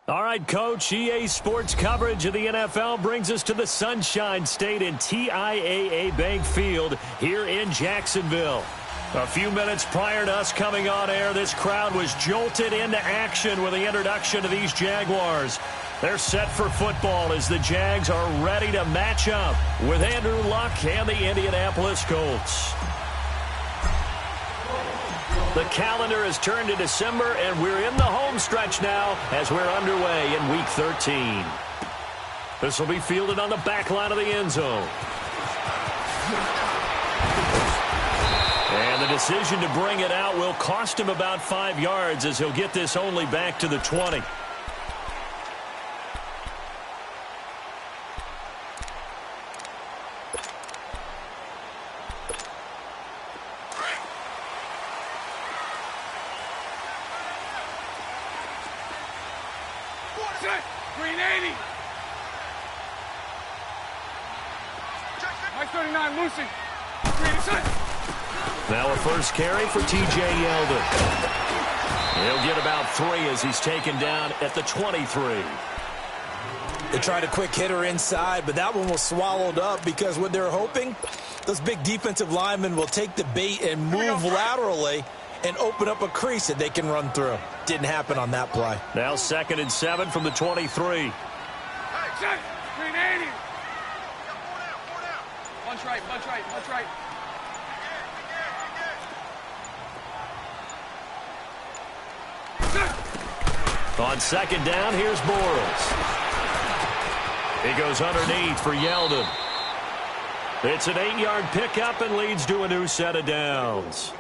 All right, Coach, EA Sports coverage of the NFL brings us to the Sunshine State in TIAA Bank Field here in Jacksonville. A few minutes prior to us coming on air, this crowd was jolted into action with the introduction of these Jaguars. They're set for football as the Jags are ready to match up with Andrew Luck and the Indianapolis Colts. The calendar has turned to December, and we're in the home stretch now as we're underway in Week 13. This will be fielded on the back line of the end zone. And the decision to bring it out will cost him about 5 yards as he'll get this only back to the 20. Now a first carry for T.J. Yeldon. He'll get about 3 as he's taken down at the 23. They tried a quick hitter inside, but that one was swallowed up because what they're hoping, those big defensive linemen will take the bait and move laterally and open up a crease that they can run through. Didn't happen on that play. Now 2nd and 7 from the 23. Bunch right, bunch right, bunch right. On 2nd down, here's Bortles. He goes underneath for Yeldon. It's an 8-yard pickup and leads to a new set of downs.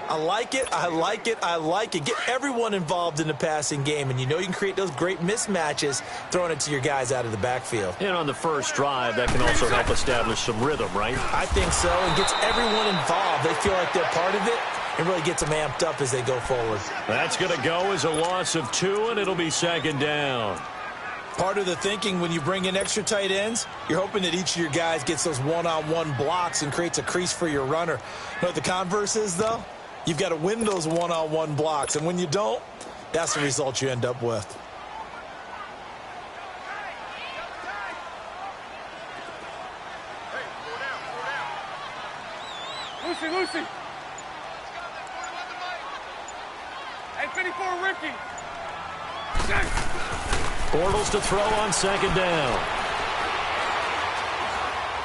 I like it, I like it, I like it. Get everyone involved in the passing game, and you know you can create those great mismatches throwing it to your guys out of the backfield. And on the first drive, that can also help establish some rhythm, right? I think so, and gets everyone involved. They feel like they're part of it, and really gets them amped up as they go forward. That's going to go as a loss of 2, and it'll be 2nd down. Part of the thinking when you bring in extra tight ends, you're hoping that each of your guys gets those one-on-one blocks and creates a crease for your runner. You know what the converse is, though? You've got to win those one-on-one blocks, and when you don't, that's the result you end up with. Lucy. Hey, 54, Ricky. Bortles to throw on 2nd down.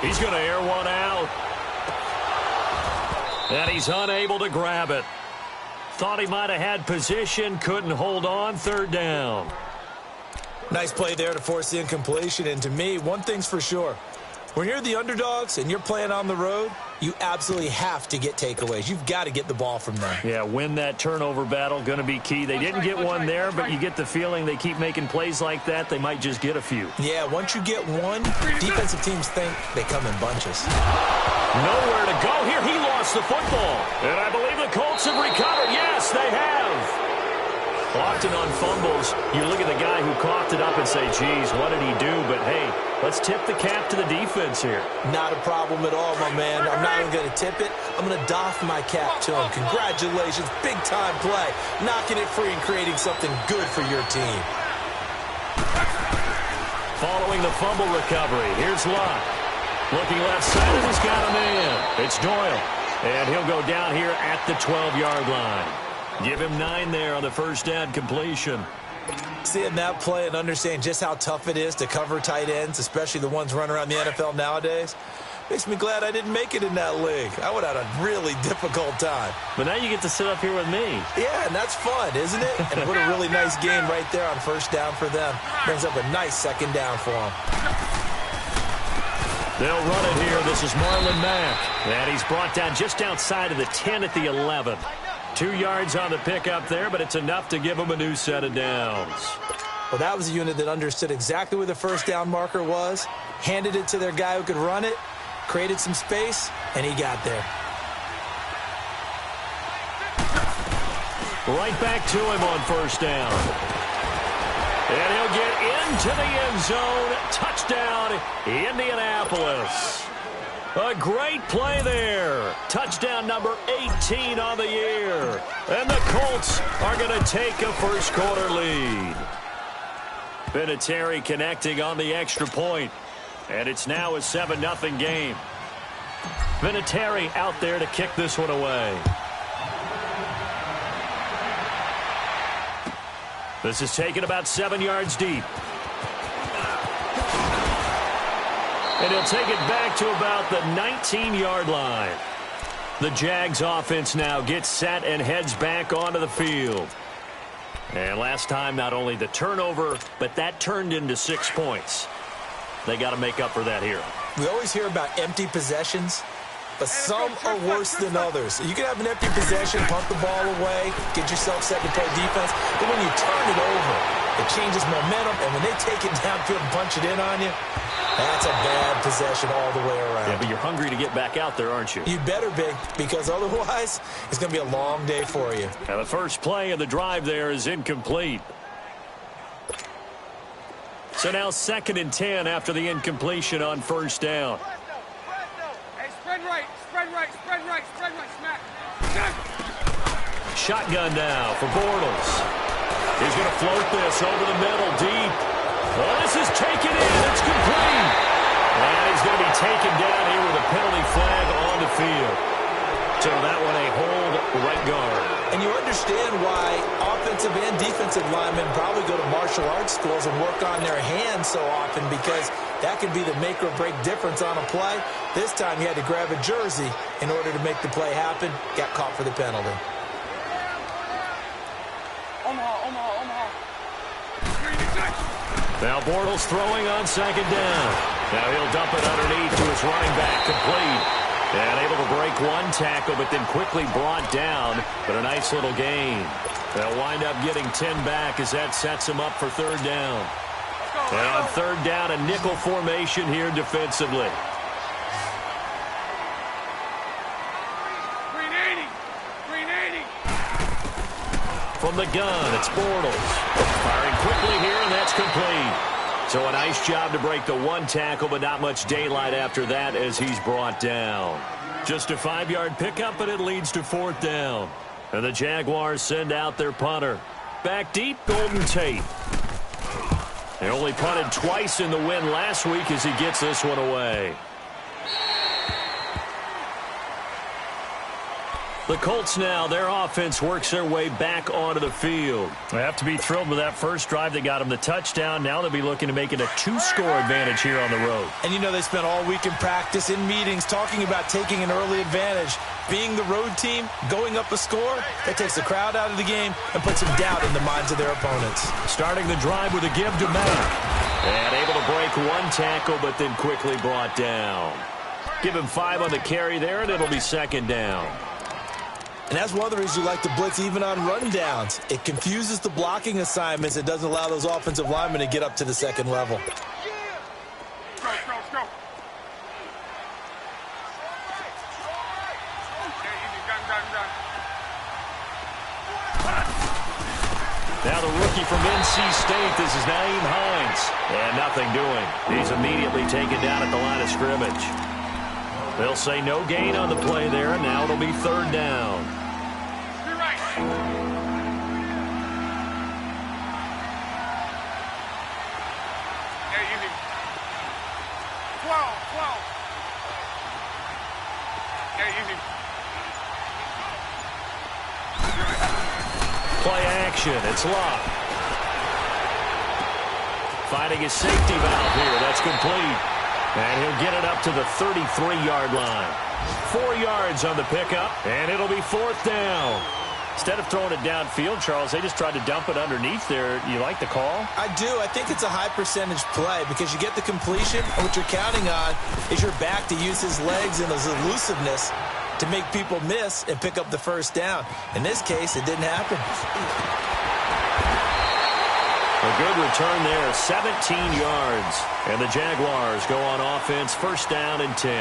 He's going to air one out. And he's unable to grab it. Thought he might have had position, couldn't hold on. 3rd down. Nice play there to force the incompletion. And to me, one thing's for sure. When you're the underdogs and you're playing on the road, you absolutely have to get takeaways. You've got to get the ball from them. Yeah, win that turnover battle, going to be key. They didn't get one there, but you get the feeling they keep making plays like that, they might just get a few. Yeah, once you get one, defensive teams think they come in bunches. Nowhere to go here. He lost the football. And I believe the Colts have recovered. Yes, they have. Often on fumbles, you look at the guy who coughed it up and say, geez, what did he do? But, hey, let's tip the cap to the defense here. Not a problem at all, my man. I'm not even going to tip it. I'm going to doff my cap to him. Congratulations. Big-time play. Knocking it free and creating something good for your team. Following the fumble recovery, here's Luck. Looking left side, and he's got a man. It's Doyle. And he'll go down here at the 12-yard line. Give him 9 there on the first down completion. Seeing that play and understanding just how tough it is to cover tight ends, especially the ones running around the NFL nowadays, makes me glad I didn't make it in that league. I would have had a really difficult time. But now you get to sit up here with me. Yeah, and that's fun, isn't it? And what a really nice game right there on first down for them. Brings up a nice 2nd down for them. They'll run it here. This is Marlon Mack. And he's brought down just outside of the 10 at the 11. 2 yards on the pickup there, but it's enough to give him a new set of downs. Well, that was a unit that understood exactly where the first down marker was, handed it to their guy who could run it, created some space, and he got there. Right back to him on first down. And he'll get into the end zone. Touchdown, Indianapolis. A great play there. Touchdown number 18 on the year. And the Colts are going to take a first quarter lead. Vinatieri connecting on the extra point. And it's now a 7-0 game. Vinatieri out there to kick this one away. This is taken about 7 yards deep. And he'll take it back to about the 19-yard line. The Jags offense now gets set and heads back onto the field. And last time, not only the turnover, but that turned into 6 points. They got to make up for that here. We always hear about empty possessions, but some are worse than others. You can have an empty possession, punt the ball away, get yourself set to play defense, but when you turn it over, it changes momentum, and when they take it downfield and punch it in on you, that's a bad possession all the way around. Yeah, but you're hungry to get back out there, aren't you? You better be, because otherwise it's going to be a long day for you. Now the first play of the drive there is incomplete. So now 2nd and 10 after the incompletion on first down. Hey, spread right, spread right, spread right, spread right, smack. Shotgun now for Bortles. He's going to float this over the middle deep. Oh, this is taken in. It's complete. And he's going to be taken down here with a penalty flag on the field. So that one a hold right guard. And you understand why offensive and defensive linemen probably go to martial arts schools and work on their hands so often, because that can be the make or break difference on a play. This time he had to grab a jersey in order to make the play happen. Got caught for the penalty. Omaha. Now Bortles throwing on 2nd down. Now he'll dump it underneath to his running back, complete. And able to break one tackle, but then quickly brought down. But a nice little gain. They'll wind up getting 10 back as that sets him up for 3rd down. And on 3rd down, a nickel formation here defensively. Green 80. From the gun, it's Bortles. Firing quickly here, and that's complete. So a nice job to break the one tackle, but not much daylight after that as he's brought down. Just a 5-yard pickup, but it leads to 4th down. And the Jaguars send out their punter. Back deep, Golden Tate. They only punted twice in the win last week as he gets this one away. The Colts now, their offense works their way back onto the field. They have to be thrilled with that first drive that got them the touchdown. Now they'll be looking to make it a 2-score advantage here on the road. And you know they spent all week in practice, in meetings, talking about taking an early advantage. Being the road team, going up a score, that takes the crowd out of the game and puts some doubt in the minds of their opponents. Starting the drive with a give to Mack. And able to break one tackle, but then quickly brought down. Give him 5 on the carry there, and it'll be 2nd down. And that's one of the reasons you like to blitz even on rundowns. It confuses the blocking assignments. It doesn't allow those offensive linemen to get up to the 2nd level. Go. Now the rookie from NC State, this is Naeem Hines. And nothing doing. He's immediately taken down at the line of scrimmage. They'll say no gain on the play there, and now it'll be 3rd down. You're right. Yeah, easy. 12. Yeah, easy. Play action. It's Locke. Finding his safety valve here. That's complete. And he'll get it up to the 33-yard line. 4 yards on the pickup, and it'll be 4th down. Instead of throwing it downfield, Charles, they just tried to dump it underneath there. You like the call? I do. I think it's a high-percentage play because you get the completion, and what you're counting on is your back to use his legs and his elusiveness to make people miss and pick up the 1st down. In this case, it didn't happen. A good return there, 17 yards. And the Jaguars go on offense, 1st down and 10.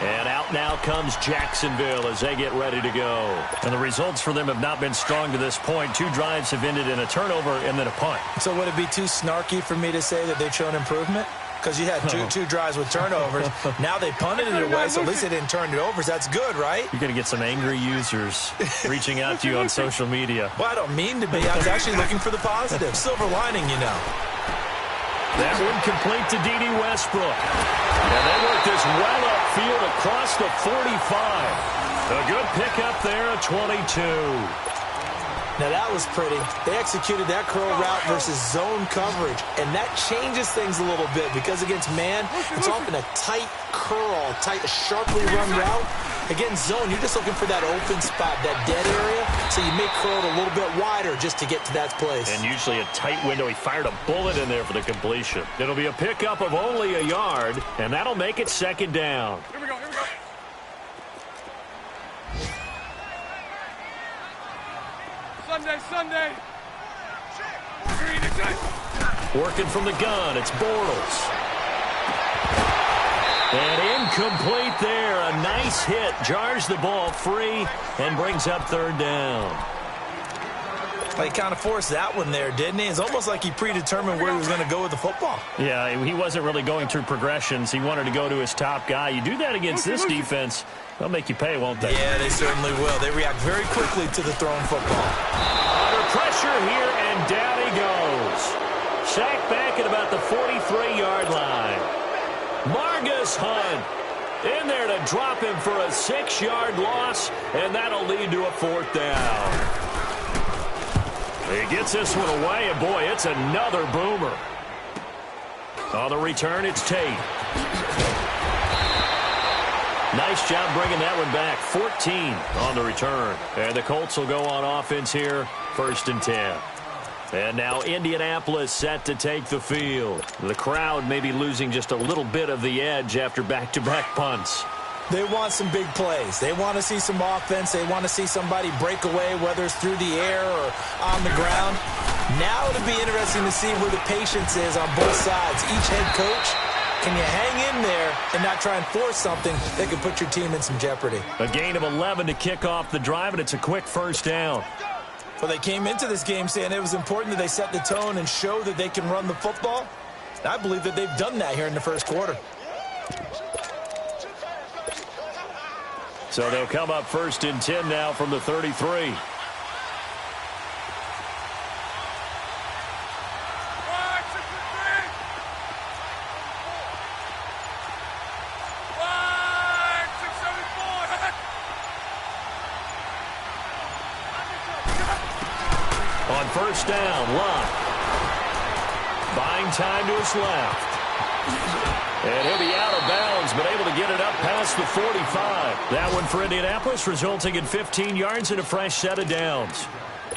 And out now comes Jacksonville as they get ready to go. And the results for them have not been strong to this point. 2 drives have ended in a turnover and then a punt. So would it be too snarky for me to say that they've shown improvement? Because you had two drives with turnovers. Now they punted it away, so at least they didn't turn it over. So that's good, right? You're going to get some angry users reaching out to you on social media. Well, I don't mean to be. I was actually looking for the positive. Silver lining, you know. That one complete to D.D. Westbrook. And they work this well upfield across the 45. A good pickup there at 22. Now that was pretty. They executed that curl route versus zone coverage, and that changes things a little bit because against man, it's often a tight curl, sharply run route. Against zone, you're just looking for that open spot, that dead area, so you make curl a little bit wider just to get to that place. And usually a tight window. He fired a bullet in there for the completion. It'll be a pickup of only a yard, and that'll make it second down. Here we go, here we go. Sunday. Working from the gun, it's Bortles. And incomplete there. A nice hit. Jars the ball free and brings up third down. He kind of forced that one there, didn't he? It's almost like he predetermined where he was going to go with the football. Yeah, he wasn't really going through progressions. He wanted to go to his top guy. You do that against this defense, they'll make you pay, won't they? Yeah, they certainly will. They react very quickly to the thrown football. Under pressure here, and down he goes. Sacked back at about the 43-yard line. Margus Hunt in there to drop him for a 6-yard loss, and that'll lead to a fourth down. He gets this one away, and boy, it's another boomer. On the return, it's Tate. Nice job bringing that one back. 14 on the return. And the Colts will go on offense here, 1st and 10. And now Indianapolis set to take the field. The crowd may be losing just a little bit of the edge after back-to-back punts. They want some big plays. They want to see some offense. They want to see somebody break away, whether it's through the air or on the ground. Now it'll be interesting to see where the patience is on both sides. Each head coach, can you hang in there and not try and force something that could put your team in some jeopardy? A gain of 11 to kick off the drive, and it's a quick first down. Well, they came into this game saying it was important that they set the tone and show that they can run the football. I believe that they've done that here in the first quarter. So they'll come up 1st and 10 now from the 33. On first down, Locke. Buying time to his left. And he'll be out of bounds, but able to get it up past the 45. That one for Indianapolis, resulting in 15 yards and a fresh set of downs.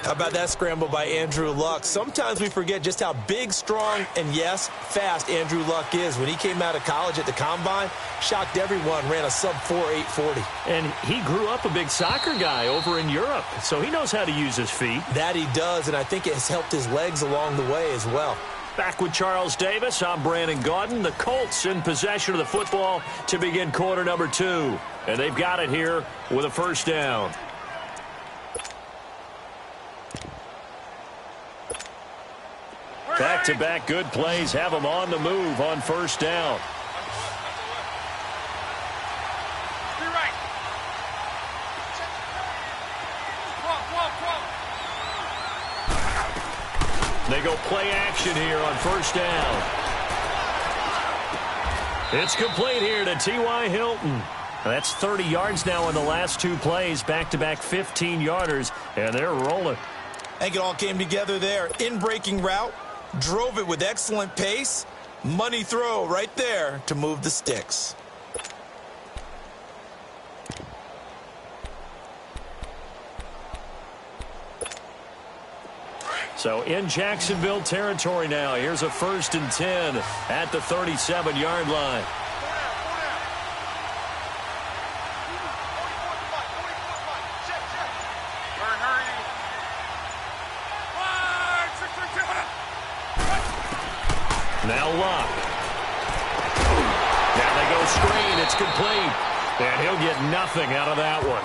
How about that scramble by Andrew Luck? Sometimes we forget just how big, strong, and, yes, fast Andrew Luck is. When he came out of college at the Combine, shocked everyone, ran a sub-4 840. And he grew up a big soccer guy over in Europe, so he knows how to use his feet. That he does, and I think it has helped his legs along the way as well. Back with Charles Davis, I'm Brandon Gaudin. The Colts in possession of the football to begin quarter number 2. And they've got it here with a first down. Back-to-back good plays have them on the move on first down. Be right. They go play action here on first down. It's complete here to T.Y. Hilton. That's 30 yards now in the last 2 plays. Back-to-back 15-yarders, and they're rolling. I think it all came together there. In-breaking route, drove it with excellent pace. Money throw right there to move the sticks. So in Jacksonville territory now. Here's a 1st and 10 at the 37-yard line. Now Locke. Now they go screen. It's complete. And he'll get nothing out of that one.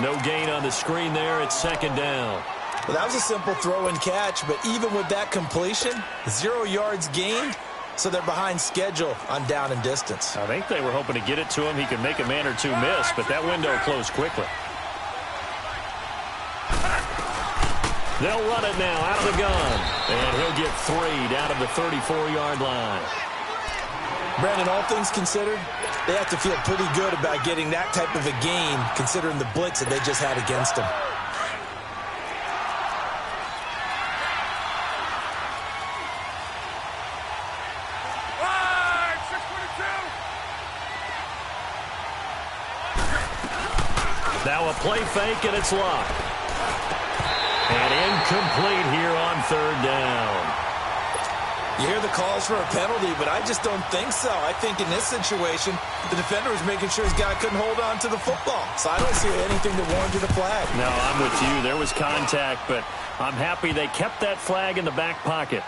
No gain on the screen there. It's 2nd down. Well, that was a simple throw and catch, but even with that completion, 0 yards gained, so they're behind schedule on down and distance. I think they were hoping to get it to him. He could make a man or two miss, but that window closed quickly. They'll run it now out of the gun. And he'll get 3 down to the 34-yard line. Brandon, all things considered, they have to feel pretty good about getting that type of a gain considering the blitz that they just had against them. Now a play fake, and it's locked. And incomplete here on 3rd down. You hear the calls for a penalty, but I just don't think so. I think in this situation, the defender was making sure his guy couldn't hold on to the football. So I don't see anything that warranted a flag. No, I'm with you. There was contact, but I'm happy they kept that flag in the back pocket.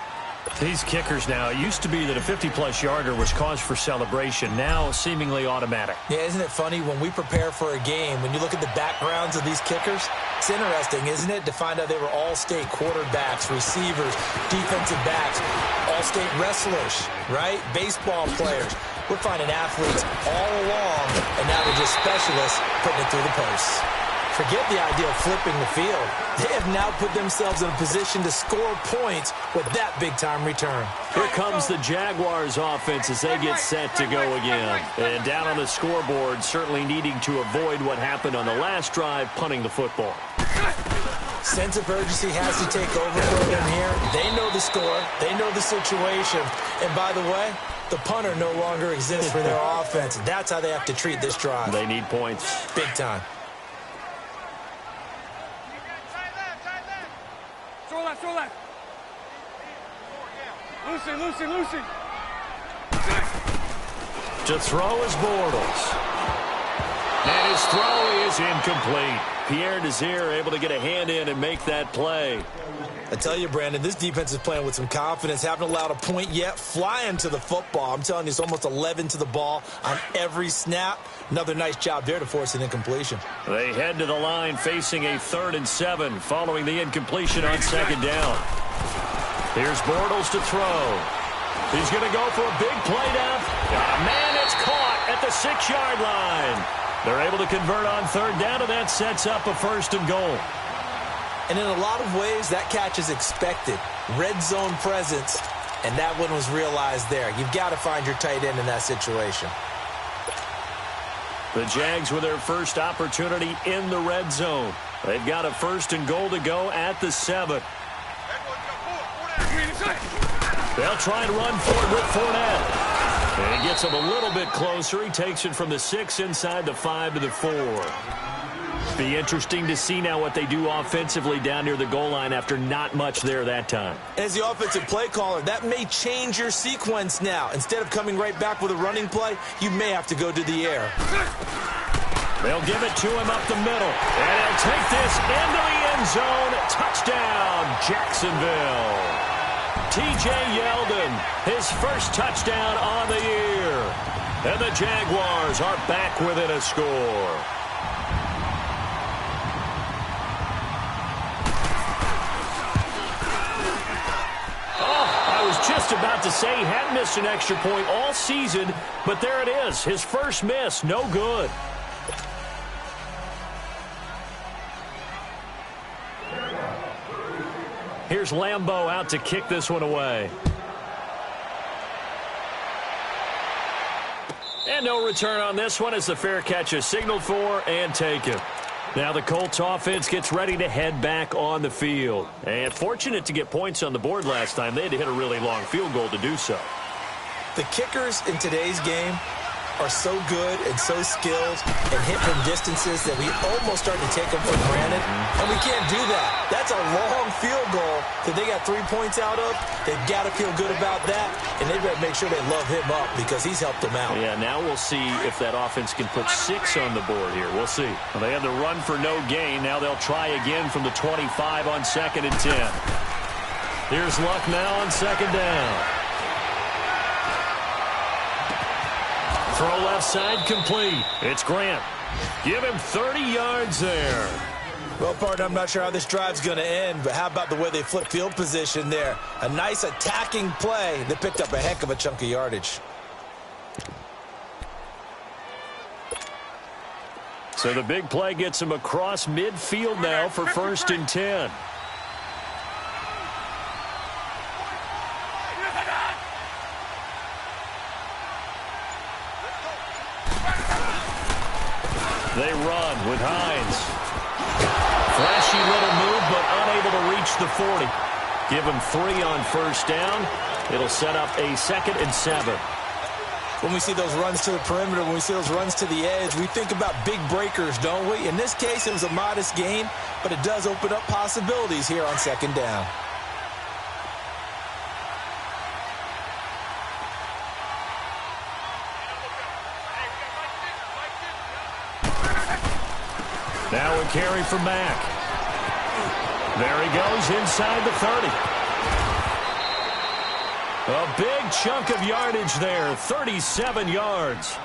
These kickers now, it used to be that a 50-plus yarder was cause for celebration. Now, seemingly automatic. Yeah, isn't it funny when we prepare for a game, when you look at the backgrounds of these kickers, it's interesting, isn't it, to find out they were all-state quarterbacks, receivers, defensive backs, all-state wrestlers, right? Baseball players. We're finding athletes all along, and now they're just specialists putting it through the posts. Forget the idea of flipping the field. They have now put themselves in a position to score points with that big-time return. Here comes the Jaguars offense as they get set to go again. And down on the scoreboard, certainly needing to avoid what happened on the last drive, punting the football. Sense of urgency has to take over for them here. They know the score. They know the situation. And by the way, the punter no longer exists for their offense. That's how they have to treat this drive. They need points. Big time. Throw left. Lucy. To throw is Bortles. And his throw is incomplete. Pierre Desir able to get a hand in and make that play. I tell you, Brandon, this defense is playing with some confidence. Haven't allowed a point yet. Flying to the football. I'm telling you, it's almost 11 to the ball on every snap. Another nice job there to force an incompletion. They head to the line facing a 3rd and 7 following the incompletion on 2nd down. Here's Bortles to throw. He's going to go for a big play down. Man, it's caught at the 6-yard line. They're able to convert on 3rd down, and that sets up a 1st and goal. And in a lot of ways, that catch is expected. Red zone presence, and that one was realized there. You've got to find your tight end in that situation. The Jags with their first opportunity in the red zone. They've got a 1st and goal to go at the 7. They'll try and run for it with Fournette. And he gets him a little bit closer. He takes it from the 6 inside the 5 to the 4. Be interesting to see now what they do offensively down near the goal line after not much there that time. As the offensive play caller, that may change your sequence now. Instead of coming right back with a running play, you may have to go to the air. They'll give it to him up the middle. And he'll take this into the end zone. Touchdown, Jacksonville. T.J. Yeldon, his first touchdown on the year. And the Jaguars are back within a score. Just about to say he hadn't missed an extra point all season, but there it is. His first miss, no good. Here's Lambeau out to kick this one away. And no return on this one as the fair catch is signaled for and taken. Now the Colts offense gets ready to head back on the field. And fortunate to get points on the board last time. They had to hit a really long field goal to do so. The kickers in today's game are so good and so skilled and hit from distances that we almost start to take them for granted. And we can't do that. That's a long field goal that they got 3 points out of. They've got to feel good about that. And they've got to make sure they love him up because he's helped them out. Yeah, now we'll see if that offense can put 6 on the board here. We'll see. Well, they had the run for no gain. Now they'll try again from the 25 on 2nd and 10. Here's Luck now on 2nd down. Throw left side complete. It's Grant. Give him 30 yards there. Well, partner, I'm not sure how this drive's going to end, but how about the way they flip field position there? A nice attacking play. They picked up a heck of a chunk of yardage. So the big play gets him across midfield now for 1st and 10. They run with Hines. Flashy little move, but unable to reach the 40. Give him 3 on first down. It'll set up a 2nd and 7. When we see those runs to the perimeter, when we see those runs to the edge, we think about big breakers, don't we? In this case, it was a modest gain, but it does open up possibilities here on 2nd down. Now a carry for Mack. There he goes inside the 30. A big chunk of yardage there, 37 yards.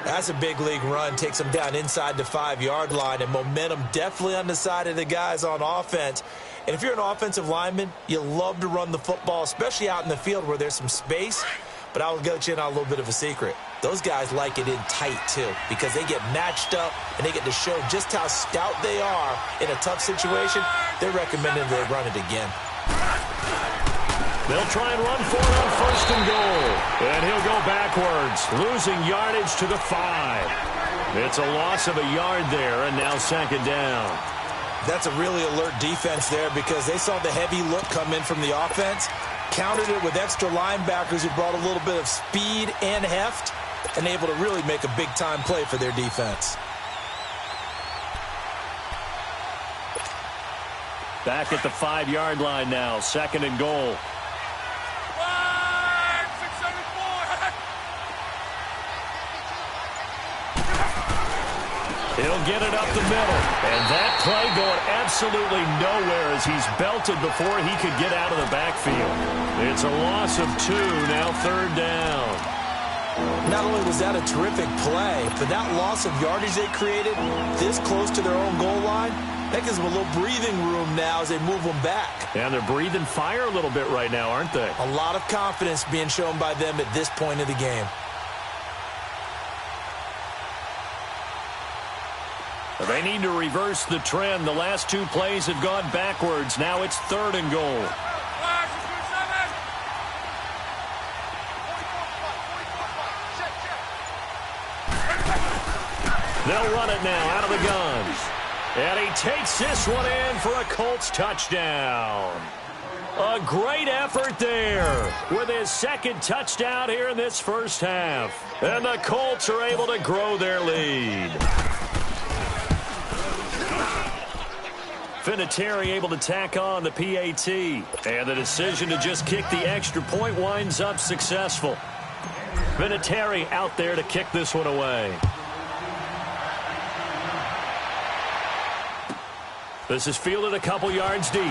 That's a big league run. Takes them down inside the 5-yard line, and momentum definitely on the side of the guys on offense. And if you're an offensive lineman, you love to run the football, especially out in the field where there's some space. But I will let you in on a little bit of a secret. Those guys like it in tight, too, because they get matched up and they get to show just how stout they are in a tough situation. They're recommending they run it again. They'll try and run for it on 1st and goal. And he'll go backwards, losing yardage to the 5. It's a loss of a yard there, and now 2nd down. That's a really alert defense there because they saw the heavy look come in from the offense, countered it with extra linebackers who brought a little bit of speed and heft, and able to really make a big-time play for their defense. Back at the 5-yard line now, 2nd and goal. He'll get it up the middle. And that play going absolutely nowhere as he's belted before he could get out of the backfield. It's a loss of 2, now 3rd down. Not only was that a terrific play, but that loss of yardage they created this close to their own goal line, that gives them a little breathing room now as they move them back. And they're breathing fire a little bit right now, aren't they? A lot of confidence being shown by them at this point of the game. They need to reverse the trend. The last 2 plays have gone backwards. Now it's 3rd and goal. They'll run it now out of the guns. And he takes this one in for a Colts touchdown. A great effort there with his 2nd touchdown here in this first half. And the Colts are able to grow their lead. Vinatieri able to tack on the PAT. And the decision to just kick the extra point winds up successful. Vinatieri out there to kick this one away. This is fielded a couple yards deep.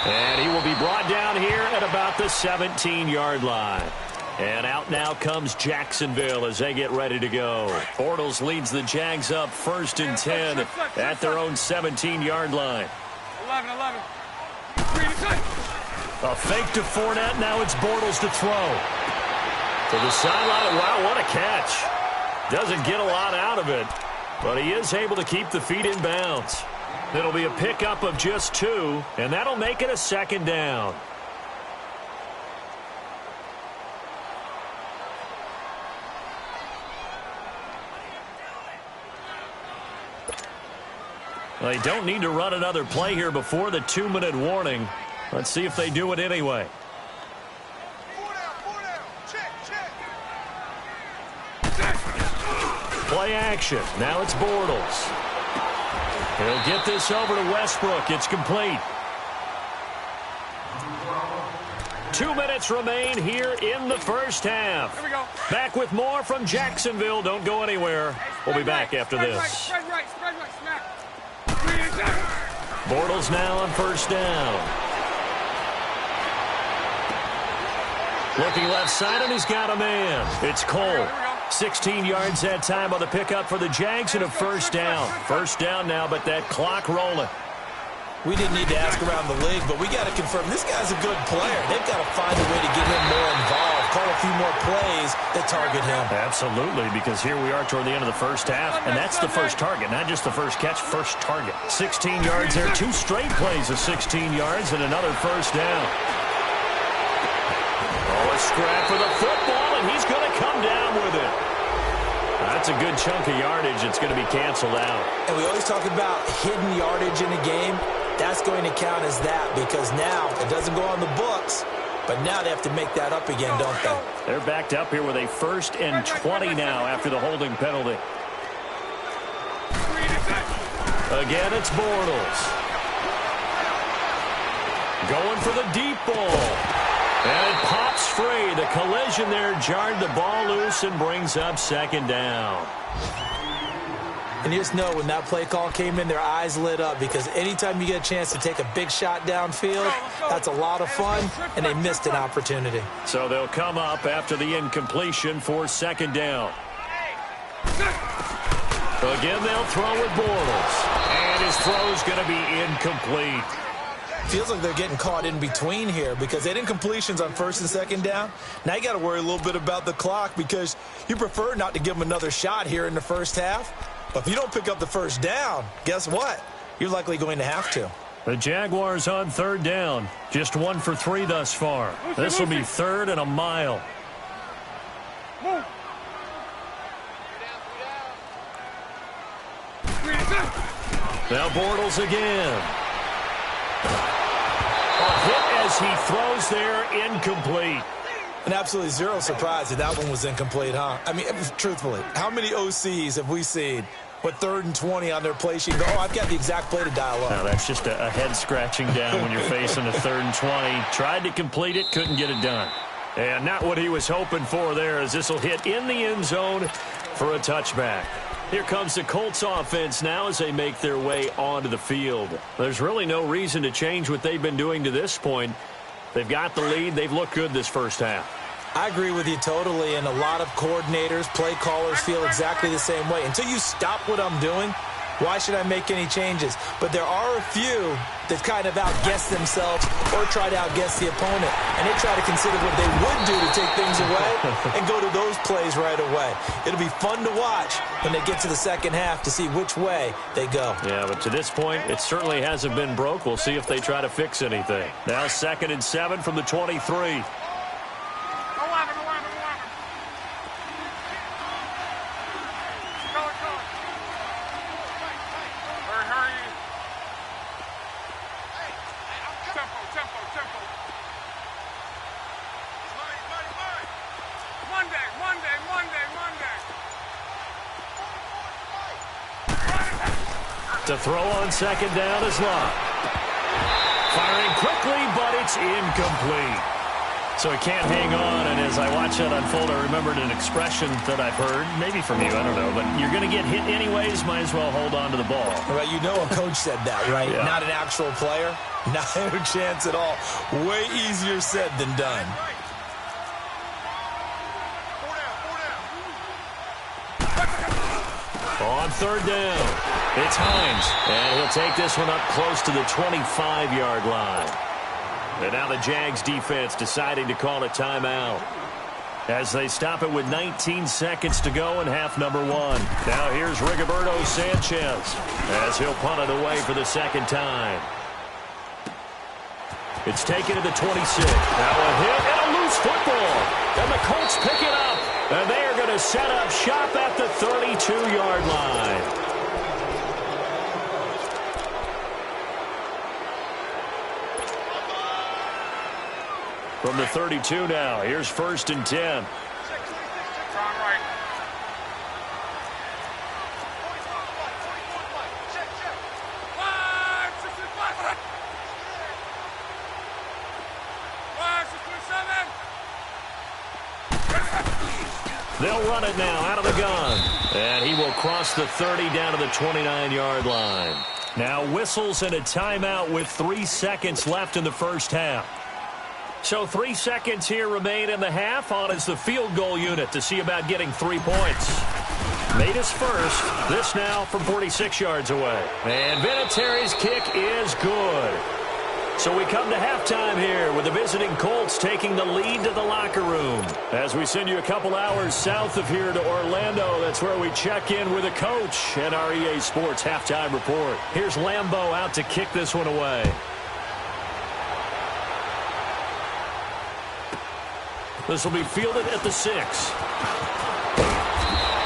And he will be brought down here at about the 17-yard line. And out now comes Jacksonville as they get ready to go. Bortles leads the Jags up 1st and 10 at their own 17-yard line. 11. A fake to Fournette. Now it's Bortles to throw. To the sideline. Wow, what a catch. Doesn't get a lot out of it, but he is able to keep the feet in bounds. It'll be a pickup of just 2, and that'll make it a 2nd down. They don't need to run another play here before the 2-minute warning. Let's see if they do it anyway. Play action. Now it's Bortles. He'll get this over to Westbrook. It's complete. 2 minutes remain here in the first half. Here we go. Back with more from Jacksonville. Don't go anywhere. We'll be back after this. Spread right, smack. Bortles now on 1st down. Looking left side, and he's got a man. It's Cole. 16 yards that time on the pickup for the Jags and a 1st down. 1st down now, but that clock rolling. We didn't need to ask around the league, but we got to confirm this guy's a good player. They've got to find a way to get him more involved, call a few more plays that target him. Absolutely, because here we are toward the end of the first half, and that's the first target, not just the first catch, first target. 16 yards there, 2 straight plays of 16 yards, and another 1st down. Oh, a scrap for the football, and he's going to come down with it. I That's a good chunk of yardage that's going to be canceled out. And we always talk about hidden yardage in a game. That's going to count as that because now it doesn't go on the books, but now they have to make that up again, don't they? They're backed up here with a 1st and 20 now after the holding penalty. Again, it's Bortles. Going for the deep ball. And it pops free. The collision there jarred the ball loose and brings up 2nd down. And you just know when that play call came in, their eyes lit up because anytime you get a chance to take a big shot downfield, that's a lot of fun, and they missed an opportunity. So they'll come up after the incompletion for 2nd down. Again, they'll throw with Bortles. And his throw's going to be incomplete. Feels like they're getting caught in between here because they didn't completions on 1st and 2nd down. Now you got to worry a little bit about the clock because you prefer not to give them another shot here in the 1st half. But if you don't pick up the 1st down, guess what? You're likely going to have to. The Jaguars on 3rd down. Just 1 for 3 thus far. This will be 3rd and a mile. Now Bortles again. A hit as he throws there, incomplete. And absolutely zero surprise that one was incomplete, huh? I mean, truthfully, how many OCs have we seen with 3rd and 20 on their play sheet? Oh, I've got the exact play to dial up. No, that's just a head scratching down when you're facing a 3rd and 20. Tried to complete it, couldn't get it done. And not what he was hoping for there as this will hit in the end zone for a touchback. Here comes the Colts offense now as they make their way onto the field. There's really no reason to change what they've been doing to this point. They've got the lead. They've looked good this 1st half. I agree with you totally, and a lot of coordinators, play callers feel exactly the same way. Until you stop what I'm doing, why should I make any changes? But there are a few that kind of outguess themselves or try to outguess the opponent, and they try to consider what they would do to take things away and go to those plays right away. It'll be fun to watch when they get to the 2nd half to see which way they go. Yeah, but to this point, it certainly hasn't been broke. We'll see if they try to fix anything. Now 2nd and 7 from the 23. To throw on 2nd down is Locke. Firing quickly, but it's incomplete. So he can't hang on, and as I watch that unfold, I remembered an expression that I've heard, maybe from you, I don't know, but you're going to get hit anyways, might as well hold on to the ball. Right, you know a coach said that, right? Yeah. Not an actual player. Not a chance at all. Way easier said than done. On 3rd down, it's Hines, and he'll take this one up close to the 25-yard line. And now the Jags defense deciding to call a timeout as they stop it with 19 seconds to go in half number 1. Now here's Rigoberto Sanchez as he'll punt it away for the 2nd time. It's taken to the 26. Now a hit and a loose football. And the Colts pick it up. And they are going to set up shop at the 32-yard line. From the 32 now, here's 1st and 10. They'll run it now out of the gun. And he will cross the 30 down to the 29-yard line. Now whistles and a timeout with 3 seconds left in the 1st half. So 3 seconds here remain in the half. On is the field goal unit to see about getting 3 points. Made his first. This now from 46 yards away. And Vinatieri's kick is good. So we come to halftime here with the visiting Colts taking the lead to the locker room. As we send you a couple hours south of here to Orlando, that's where we check in with the coach and our EA Sports halftime report. Here's Lambeau out to kick this one away. This will be fielded at the 6.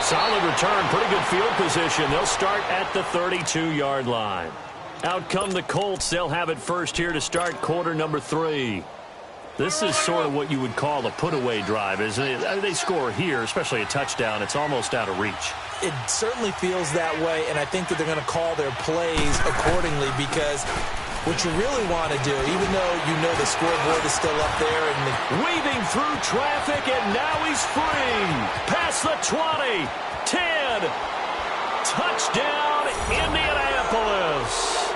Solid return, pretty good field position. They'll start at the 32-yard line. Out come the Colts. They'll have it first here to start quarter number 3. This is sort of what you would call a put-away drive, isn't it? They score here, especially a touchdown. It's almost out of reach. It certainly feels that way, and I think that they're going to call their plays accordingly because what you really want to do, even though you know the scoreboard is still up there. Weaving through traffic, and now he's free. Past the 20, 10. Touchdown, Indianapolis.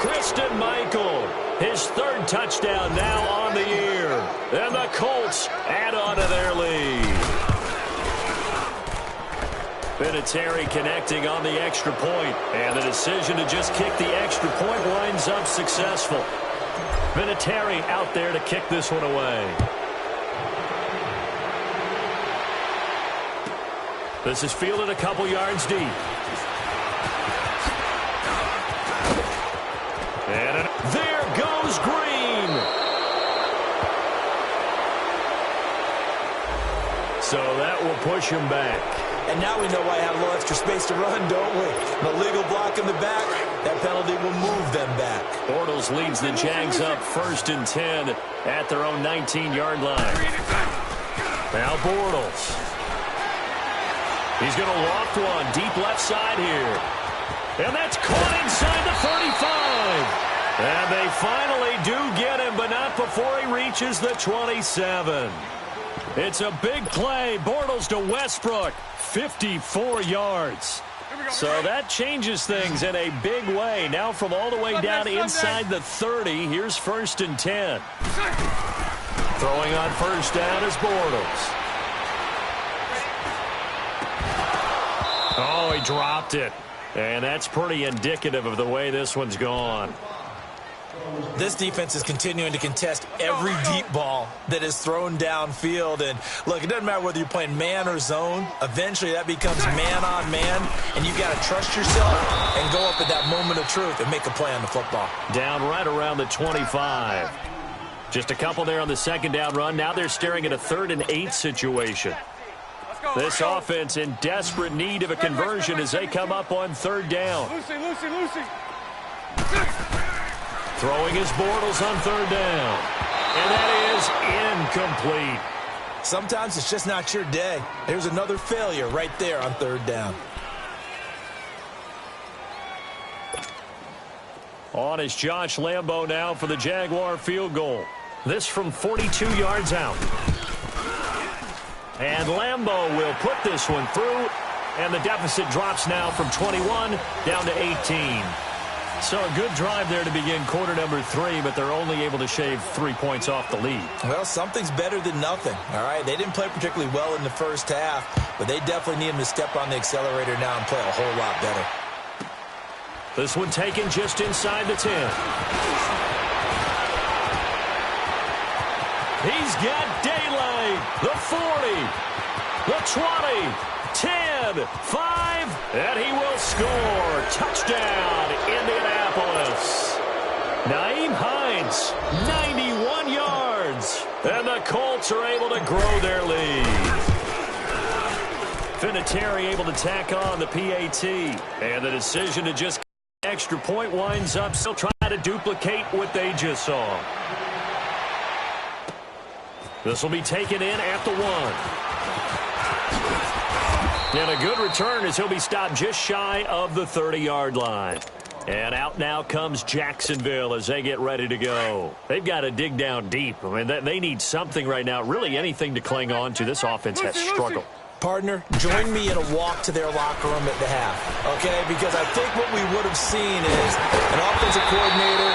Christian Michael, his 3rd touchdown now on the year. And the Colts add on to their lead. Vinatieri connecting on the extra point. And the decision to just kick the extra point winds up successful. Vinatieri out there to kick this one away. This is fielded a couple yards deep. And there goes Green. So that will push him back. And now we know why I have a little extra space to run, don't we? An illegal block in the back, that penalty will move them back. Bortles leads the Jags up 1st and 10 at their own 19-yard line. Now Bortles. He's going to loft one deep left side here. And that's caught inside the 35. And they finally do get him, but not before he reaches the 27. It's a big play. Bortles to Westbrook. 54 yards. So that changes things in a big way. Now from all the way down inside the 30, here's 1st and 10. Throwing on 1st down is Bortles. Oh, he dropped it. And that's pretty indicative of the way this one's gone. This defense is continuing to contest every deep ball that is thrown downfield. And, look, it doesn't matter whether you're playing man or zone. Eventually that becomes man-on-man, and you've got to trust yourself and go up at that moment of truth and make a play on the football. Down right around the 25. Just a couple there on the 2nd down run. Now they're staring at a 3rd and 8 situation. This offense in desperate need of a conversion as they come up on 3rd down. Lucy. Throwing his Bortles on 3rd down. And that is incomplete. Sometimes it's just not your day. There's another failure right there on 3rd down. On is Josh Lambo now for the Jaguar field goal. This from 42 yards out. And Lambo will put this one through. And the deficit drops now from 21 down to 18. So a good drive there to begin quarter number 3, but they're only able to shave 3 points off the lead. Well, something's better than nothing, all right? They didn't play particularly well in the first half, but they definitely need him to step on the accelerator now and play a whole lot better. This one taken just inside the 10. He's got daylight. The 40, the 20, 10, 5, and he will score. Touchdown, Indianapolis. Nyheim Hines, 91 yards. And the Colts are able to grow their lead. Vinatieri able to tack on the PAT. And the decision to just extra point winds up still trying to duplicate what they just saw. This will be taken in at the 1. And a good return as he'll be stopped just shy of the 30-yard line. And out now comes Jacksonville as they get ready to go. They've got to dig down deep. I mean, they need something right now, really anything to cling on to. This offense has struggled. Partner, join me in a walk to their locker room at the half, okay? Because I think what we would have seen is an offensive coordinator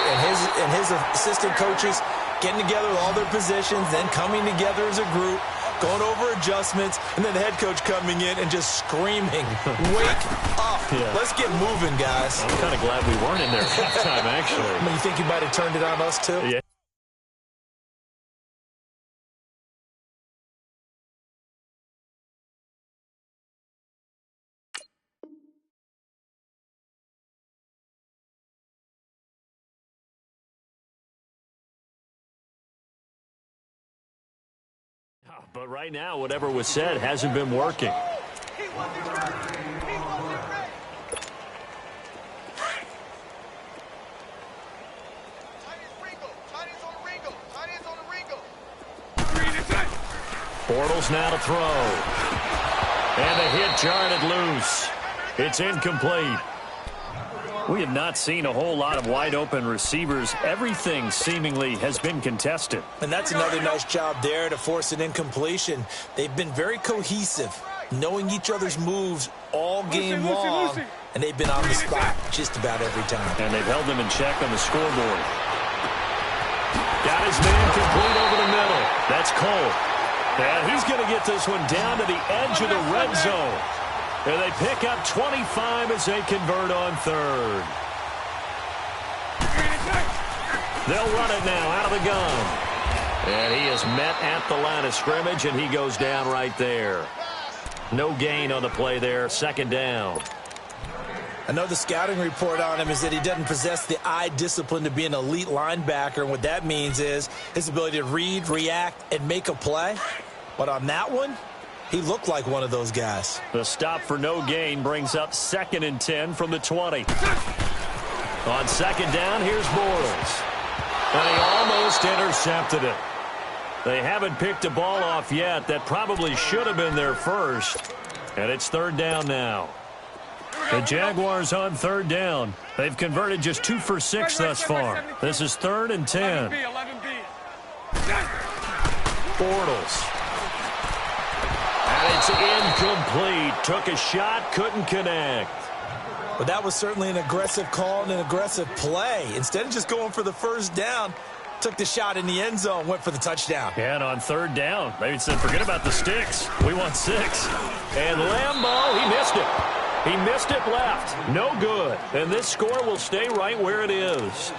and his assistant coaches getting together with all their positions, then coming together as a group, going over adjustments, and then the head coach coming in and just screaming, wake up. Yeah. Let's get moving, guys. I'm kind of glad we weren't in there at halftime, actually. I mean, you think you might have turned it on us, too? Yeah. But right now, whatever was said hasn't been working. He wasn't ready. He wasn't ready. Tight is Ringo. Tight is on the Ringo. Tight is on the Ringo. Bortles now to throw. And the hit jarred it loose. It's incomplete. We have not seen a whole lot of wide-open receivers. Everything seemingly has been contested. And that's another nice job there to force an incompletion. They've been very cohesive, knowing each other's moves all game long, and they've been on the spot just about every time. And they've held them in check on the scoreboard. Got his man complete over the middle. That's Cole. And he's going to get this one down to the edge of the red zone. And they pick up 25 as they convert on third. They'll run it now out of the gun. And he is met at the line of scrimmage, and he goes down right there. No gain on the play there, second down. I know the scouting report on him is that he doesn't possess the eye discipline to be an elite linebacker, and what that means is his ability to read, react, and make a play. But on that one, he looked like one of those guys. The stop for no gain brings up 2nd and 10 from the 20. On second down, here's Bortles. And he almost intercepted it. They haven't picked a ball off yet. That probably should have been their first. And it's third down now. The Jaguars on third down. They've converted just 2 for 6 thus far. This is 3rd and 10. 11B. Bortles. And it's incomplete. Took a shot, couldn't connect. But that was certainly an aggressive call and an aggressive play. Instead of just going for the first down, took the shot in the end zone, went for the touchdown. And on third down, they said, forget about the sticks. We want 6. And Lambeau, he missed it. He missed it left. No good. And this score will stay right where it is.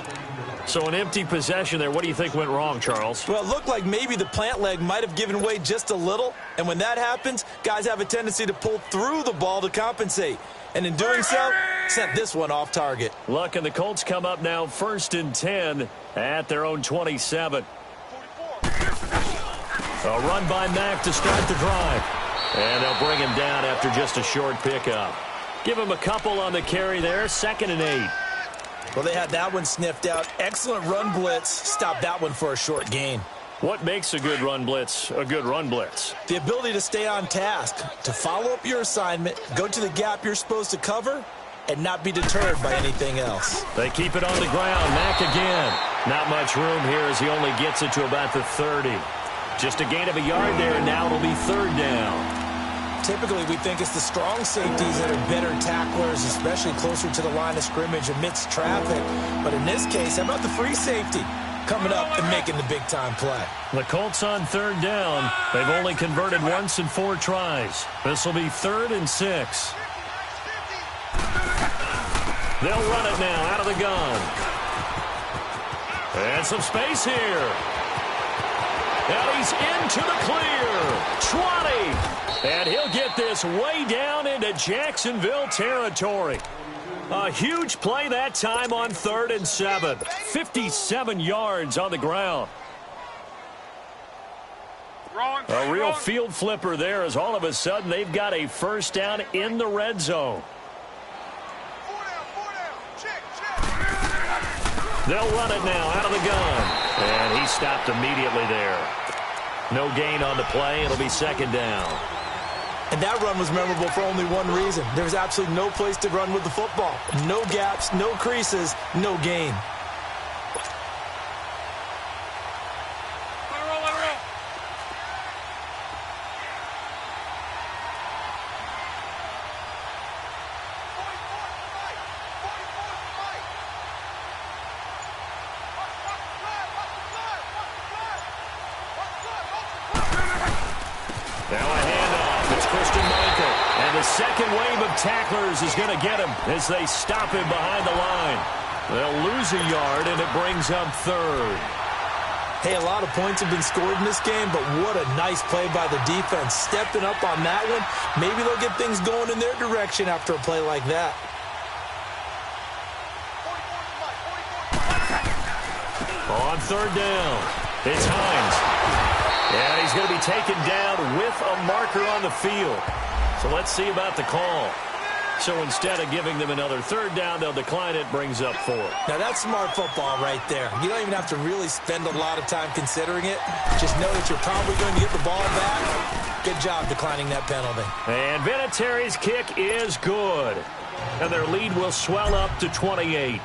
So an empty possession there. What do you think went wrong, Charles? Well, it looked like maybe the plant leg might have given way just a little. And when that happens, guys have a tendency to pull through the ball to compensate. And in doing so, sent this one off target. Luck, and the Colts come up now 1st and 10 at their own 27. A run by Mack to start the drive. And they'll bring him down after just a short pickup. Give him a couple on the carry there, 2nd and 8. Well, they had that one sniffed out. Excellent run blitz. Stopped that one for a short gain. What makes a good run blitz a good run blitz? The ability to stay on task, to follow up your assignment, go to the gap you're supposed to cover, and not be deterred by anything else. They keep it on the ground. Mack again. Not much room here as he only gets it to about the 30. Just a gain of a yard there, and now it'll be third down. Typically, we think it's the strong safeties that are better tacklers, especially closer to the line of scrimmage amidst traffic. But in this case, how about the free safety coming up and making the big-time play? The Colts on third down. They've only converted once in 4 tries. This will be 3rd and 6. They'll run it now out of the gun. And some space here. And he's into the clear. 20. And he'll get this way down into Jacksonville territory. A huge play that time on 3rd and 7. 57 yards on the ground. A real field flipper there as all of a sudden they've got a first down in the red zone. They'll run it now out of the gun. And he stopped immediately there. No gain on the play. It'll be 2nd down. And that run was memorable for only one reason. There's absolutely no place to run with the football. No gaps, no creases, no gain. Let it roll, let it roll. Now a handoff. It's Christian Michael. And the second wave of tacklers is going to get him as they stop him behind the line. They'll lose a yard, and it brings up 3rd. Hey, a lot of points have been scored in this game, but what a nice play by the defense. Stepping up on that one. Maybe they'll get things going in their direction after a play like that. On 3rd down, it's Hines. And he's going to be taken down with a marker on the field. So let's see about the call. So instead of giving them another third down, they'll decline it, brings up 4. Now, that's smart football right there. You don't even have to really spend a lot of time considering it. Just know that you're probably going to get the ball back. Good job declining that penalty. And Vinatieri's kick is good. And their lead will swell up to 28.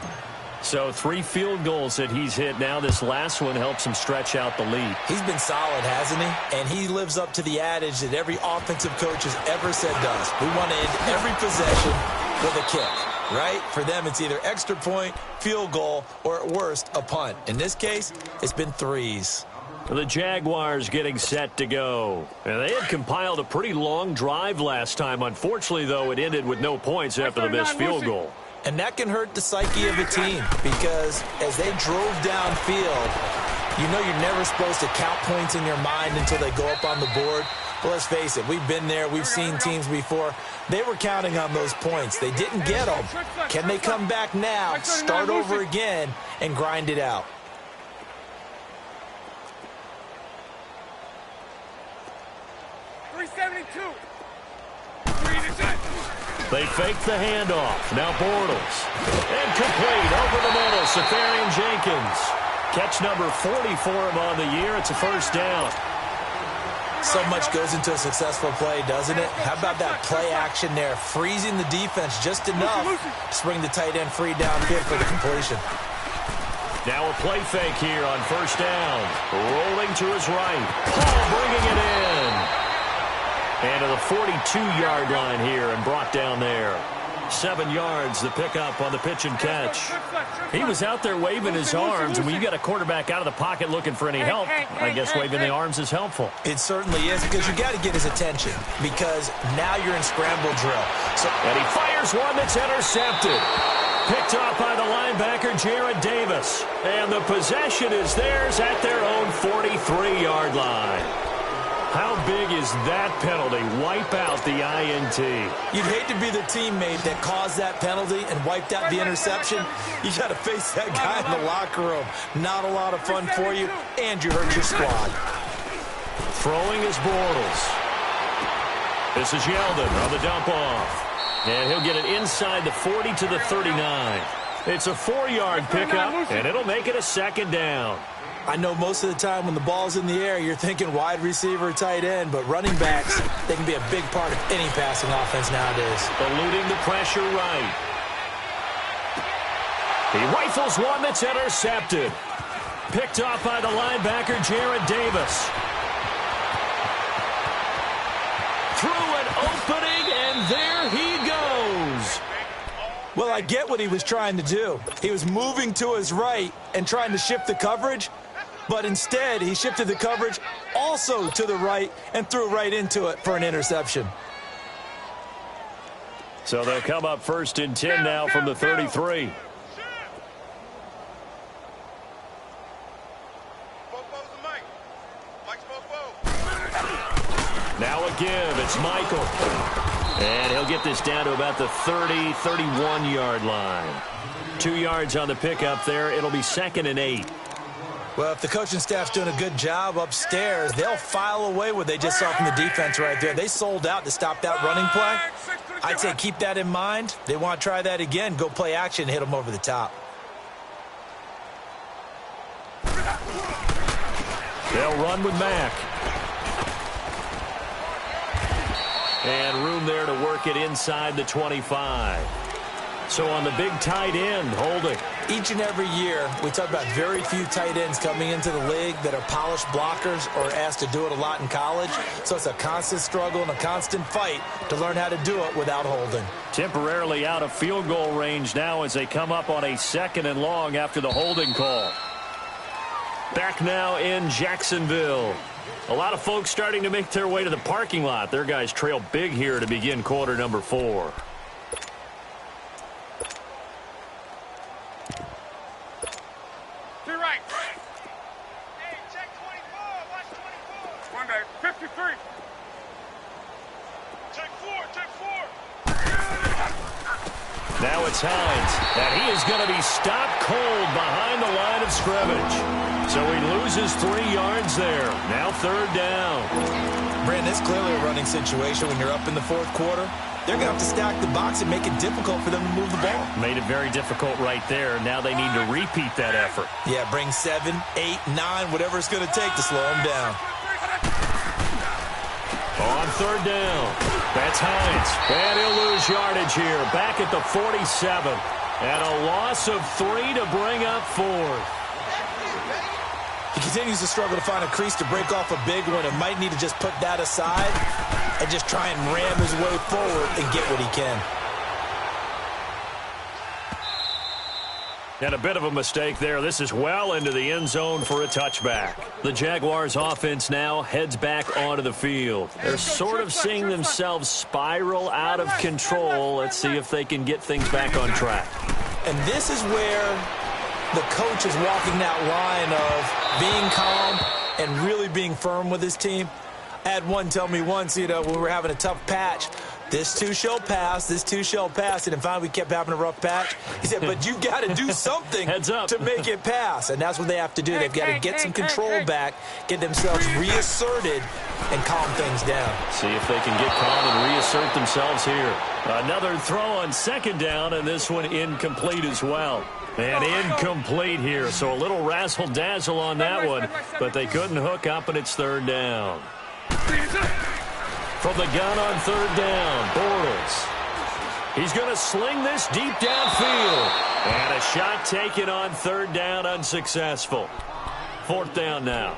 So 3 field goals that he's hit now. This last one helps him stretch out the lead. He's been solid, hasn't he? And he lives up to the adage that every offensive coach has ever said does. We want to end every possession with a kick, right? For them, it's either extra point, field goal, or at worst, a punt. In this case, it's been 3s. The Jaguars getting set to go. And they had compiled a pretty long drive last time. Unfortunately, though, it ended with no points after the missed field goal. And that can hurt the psyche of a team because as they drove downfield, you know you're never supposed to count points in your mind until they go up on the board. But let's face it, we've been there. We've seen teams before. They were counting on those points. They didn't get them. Can they come back now, start over again, and grind it out? They fake the handoff. Now Bortles. And complete over the middle. Safarian Jenkins. Catch number 40 for him on the year. It's a first down. So much goes into a successful play, doesn't it? How about that play action there? Freezing the defense just enough to bring the tight end free downfield for the completion. Now a play fake here on first down. Rolling to his right. Paul bringing it in. And to the 42-yard line here and brought down there. 7 yards, the pickup on the pitch and catch. He was out there waving his arms, and when you got a quarterback out of the pocket looking for any help, I guess waving the arms is helpful. It certainly is, because you got to get his attention, because now you're in scramble drill. And he fires one that's intercepted. Picked off by the linebacker, Jared Davis. And the possession is theirs at their own 43-yard line. How big is that penalty? Wipe out the INT. You'd hate to be the teammate that caused that penalty and wiped out the interception. You got to face that guy in the locker room. Not a lot of fun for you, and you hurt your squad. Throwing is Bortles. This is Yeldon on the dump off. And he'll get it inside the 40 to the 39. It's a 4-yard pickup, and it'll make it a second down. I know most of the time when the ball's in the air, you're thinking wide receiver, tight end, but running backs, they can be a big part of any passing offense nowadays. Eluding the pressure right. He rifles one that's intercepted. Picked off by the linebacker, Jared Davis. Through an opening, and there he goes. Well, I get what he was trying to do. He was moving to his right and trying to shift the coverage. But instead, he shifted the coverage also to the right and threw right into it for an interception. So they'll come up first and 10 now from the 33. Now a give. It's Michael. And he'll get this down to about the 30, 31-yard line. 2 yards on the pickup there. It'll be 2nd and 8. Well, if the coaching staff's doing a good job upstairs, they'll file away what they just saw from the defense right there. They sold out to stop that running play. I'd say keep that in mind. They want to try that again. Go play action, hit them over the top. They'll run with Mack. And room there to work it inside the 25. So on the big tight end, holding. Each and every year, we talk about very few tight ends coming into the league that are polished blockers or asked to do it a lot in college. So it's a constant struggle and a constant fight to learn how to do it without holding. Temporarily out of field goal range now as they come up on a 2nd and long after the holding call. Back now in Jacksonville. A lot of folks starting to make their way to the parking lot. Their guys trail big here to begin quarter number 4. Now it's Hines, and he is going to be stopped cold behind the line of scrimmage. So he loses 3 yards there. Now 3rd down. Brandon, it's clearly a running situation when you're up in the fourth quarter. They're going to have to stack the box and make it difficult for them to move the ball. Made it very difficult right there. Now they need to repeat that effort. Yeah, bring 7, 8, 9, whatever it's going to take to slow them down. On third down, that's Hines. And he'll lose yardage here. Back at the 47. And a loss of 3 to bring up 4. He continues to struggle to find a crease to break off a big one and might need to just put that aside and just try and ram his way forward and get what he can. And a bit of a mistake there. This is well into the end zone for a touchback. The Jaguars offense now heads back onto the field. They're sort of seeing themselves spiral out of control. Let's see if they can get things back on track. And this is where the coach is walking that line of being calm and really being firm with his team. I had one tell me once, when we were having a tough patch, this too shall pass, this too shall pass. And then finally we kept having a rough patch. He said, but you got to do something to make it pass. And that's what they have to do. They've got to get some control back, get themselves reasserted, and calm things down. See if they can get calm and reassert themselves here. Another throw on second down, and this one incomplete as well. And incomplete here, so a little razzle-dazzle on that one, but they couldn't hook up, and it's third down. From the gun on third down, Bortles. He's going to sling this deep downfield. And a shot taken on third down, unsuccessful. Fourth down now.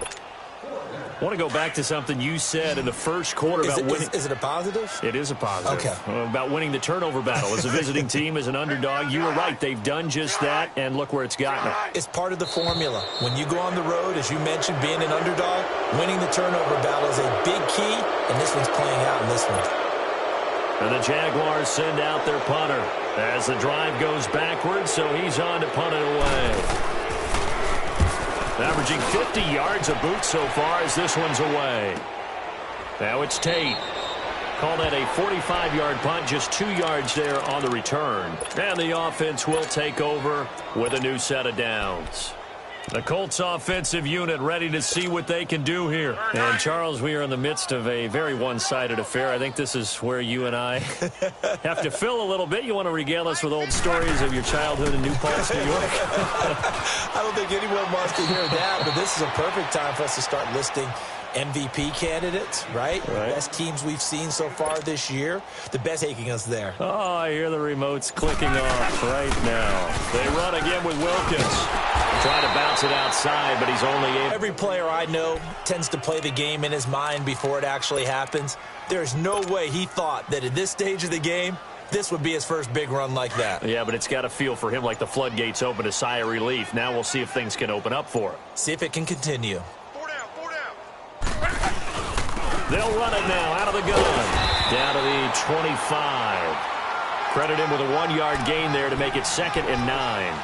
I want to go back to something you said in the first quarter about winning. Is it a positive? It is a positive. Okay. About winning the turnover battle as a visiting team, as an underdog. You were right. They've done just that, and look where it's gotten them. It's part of the formula. When you go on the road, as you mentioned, being an underdog, winning the turnover battle is a big key, and this one's playing out in this one. And the Jaguars send out their punter as the drive goes backwards, so he's on to punt it away. Averaging 50 yards a boot so far as this one's away. Now it's Tate. Call that a 45-yard punt, just 2 yards there on the return. And the offense will take over with a new set of downs. The Colts offensive unit ready to see what they can do here. And, Charles, we are in the midst of a very one-sided affair. I think this is where you and I have to fill a little bit. You want to regale us with old stories of your childhood in New Paltz, New York? I don't think anyone wants to hear that, but this is a perfect time for us to start listing MVP candidates, right? The best teams we've seen so far this year. The best taking us there. Oh, I hear the remotes clicking off right now. They run again with Wilkins. Trying to bounce it outside, but he's only able. Every player I know tends to play the game in his mind before it actually happens. There's no way he thought that at this stage of the game, this would be his first big run like that. Yeah, but it's got to feel for him like the floodgates open, a sigh of relief. Now we'll see if things can open up for him. See if it can continue. They'll run it now out of the gun. Down to the 25. Credit him with a 1-yard gain there to make it 2nd and 9.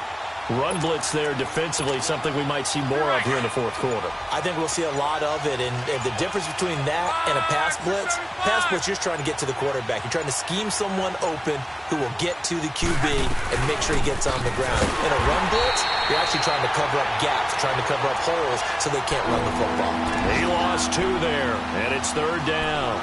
Run blitz there defensively, something we might see more of here in the fourth quarter. I think we'll see a lot of it, and the difference between that and a pass blitz, you're just trying to get to the quarterback. You're trying to scheme someone open who will get to the QB and make sure he gets on the ground. In a run blitz, you're actually trying to cover up gaps, trying to cover up holes so they can't run the football. He lost 2 there, and it's third down.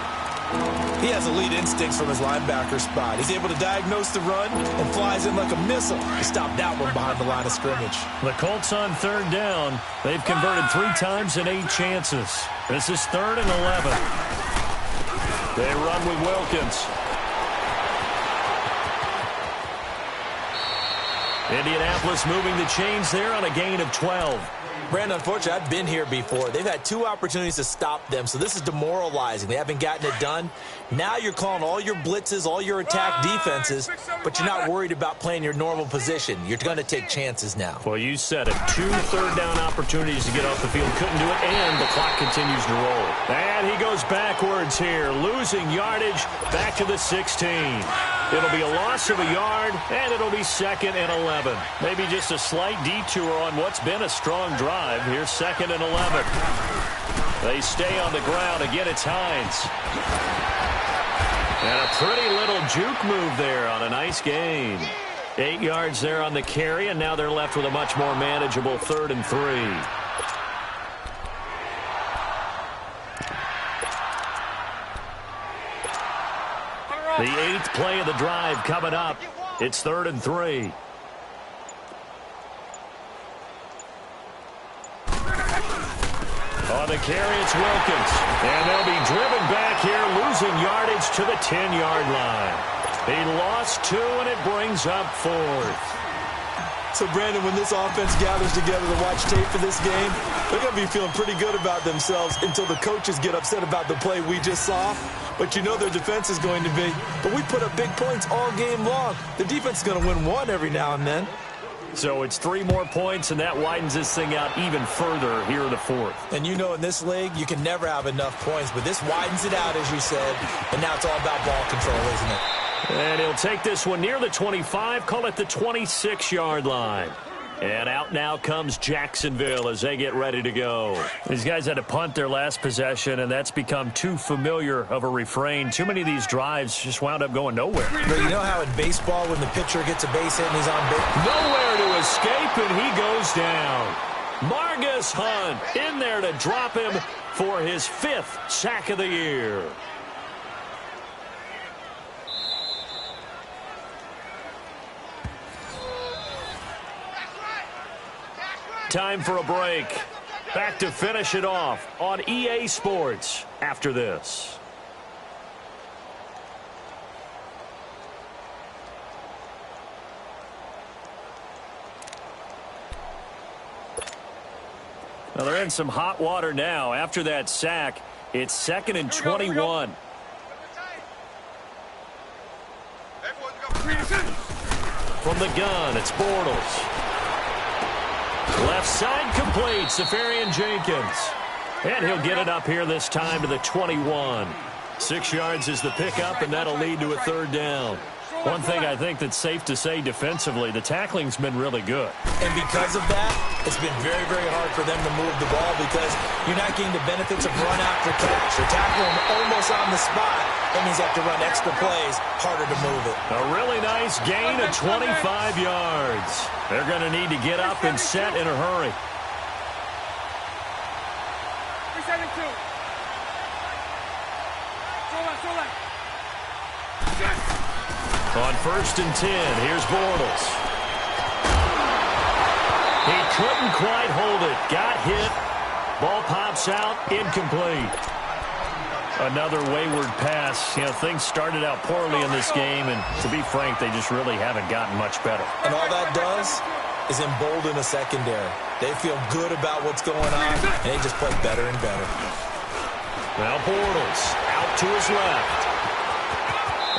He has elite instincts from his linebacker spot. He's able to diagnose the run and flies in like a missile to stop that one behind the line of scrimmage. The Colts on third down. They've converted 3 times in 8 chances. This is 3rd and 11. They run with Wilkins. Indianapolis moving the chains there on a gain of 12. Brandon, unfortunately, I've been here before. They've had 2 opportunities to stop them, so this is demoralizing. They haven't gotten it done. Now you're calling all your blitzes, all your attack defenses, but you're not worried about playing your normal position. You're going to take chances now. Well, you said it. 2 third-down opportunities to get off the field. Couldn't do it, and the clock continues to roll. And he goes backwards here, losing yardage back to the 16. It'll be a loss of a yard, and it'll be 2nd and 11. Maybe just a slight detour on what's been a strong drive. Here's 2nd and 11. They stay on the ground. Again, it's Hines. And a pretty little juke move there on a nice gain. 8 yards there on the carry, and now they're left with a much more manageable 3rd and 3. The 8th play of the drive coming up. It's 3rd and 3. On the carry, it's Wilkins. And they'll be driven back here, losing yardage to the 10-yard line. He lost 2, and it brings up 4th. So, Brandon, when this offense gathers together to watch tape for this game, they're going to be feeling pretty good about themselves until the coaches get upset about the play we just saw. But you know their defense is going to be. But we put up big points all game long. The defense is going to win one every now and then. So it's 3 more points, and that widens this thing out even further here in the 4th. And you know in this league, you can never have enough points. But this widens it out, as you said. And now it's all about ball control, isn't it? And he'll take this one near the 25, call it the 26-yard line. And out now comes Jacksonville as they get ready to go. These guys had to punt their last possession, and that's become too familiar of a refrain. Too many of these drives just wound up going nowhere. But you know how in baseball when the pitcher gets a base hit and he's on base? Nowhere to escape, and he goes down. Margus Hunt in there to drop him for his 5th sack of the year. Time for a break. Back to finish it off on EA Sports after this. Well, they're in some hot water now. After that sack, it's 2nd and 21. From the gun, it's Bortles. Left side complete, Safarian Jenkins. And he'll get it up here this time to the 21. 6 yards is the pickup, and that'll lead to a 3rd down. One thing I think that's safe to say defensively, the tackling's been really good. And because of that, it's been very, very hard for them to move the ball because you're not getting the benefits of run after catch. You're tackling almost on the spot. That means you have to run extra plays, harder to move it. A really nice gain of 25 yards. They're going to need to get up and set in a hurry. 3-7-2. On 1st and 10, here's Bortles. He couldn't quite hold it. Got hit. Ball pops out. Incomplete. Another wayward pass. You know, things started out poorly in this game, and to be frank, they just really haven't gotten much better. And all that does is embolden a secondary. They feel good about what's going on, and they just play better and better. Now Bortles out to his left.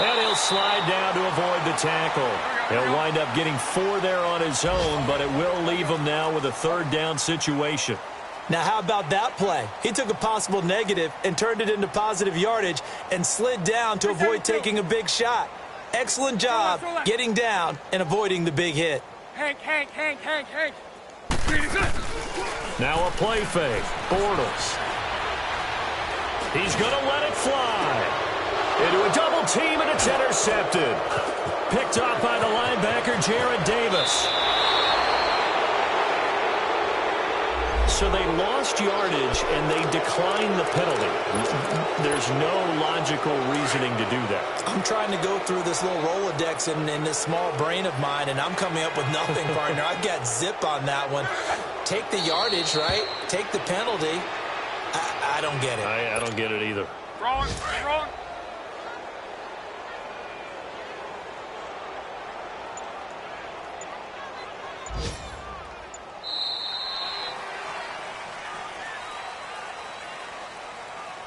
And he'll slide down to avoid the tackle. He'll wind up getting 4 there on his own, but it will leave him now with a 3rd down situation. Now, how about that play? He took a possible negative and turned it into positive yardage and slid down to avoid taking a big shot. Excellent job getting down and avoiding the big hit. Hank. Now a play fake. Bortles. He's going to let it fly. Into a double team, and it's intercepted. Picked off by the linebacker, Jared Davis. So they lost yardage, and they declined the penalty. There's no logical reasoning to do that. I'm trying to go through this little Rolodex in this small brain of mine, and I'm coming up with nothing, partner. I've got zip on that one. Take the yardage, right? Take the penalty. I don't get it. I don't get it either. Wrong.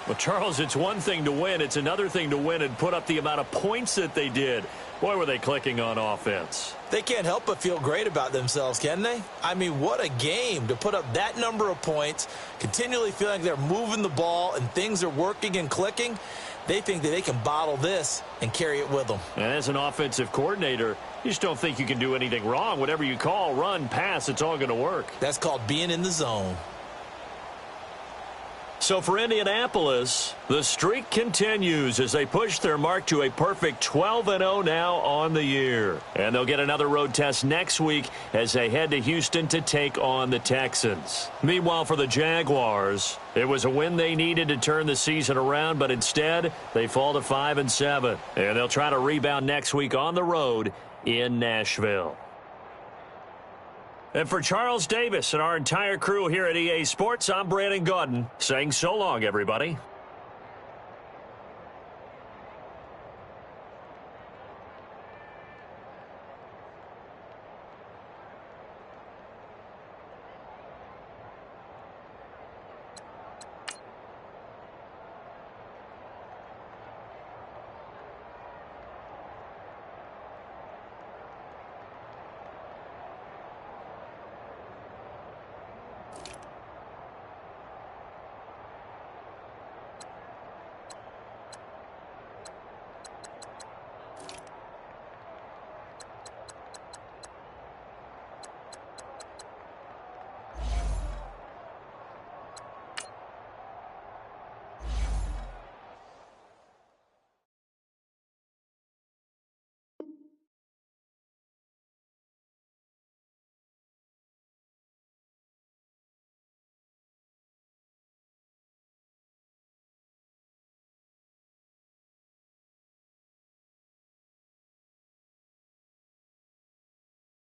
Well, Charles, it's one thing to win. It's another thing to win and put up the amount of points that they did. Boy, were they clicking on offense. They can't help but feel great about themselves, can they? I mean, what a game to put up that number of points, continually feeling like they're moving the ball and things are working and clicking. They think that they can bottle this and carry it with them. And as an offensive coordinator, you just don't think you can do anything wrong. Whatever you call, run, pass, it's all going to work. That's called being in the zone. So for Indianapolis, the streak continues as they push their mark to a perfect 12-0 now on the year. And they'll get another road test next week as they head to Houston to take on the Texans. Meanwhile, for the Jaguars, it was a win they needed to turn the season around, but instead they fall to 5-7. And they'll try to rebound next week on the road in Nashville. And for Charles Davis and our entire crew here at EA Sports, I'm Brandon Gaudin saying so long, everybody.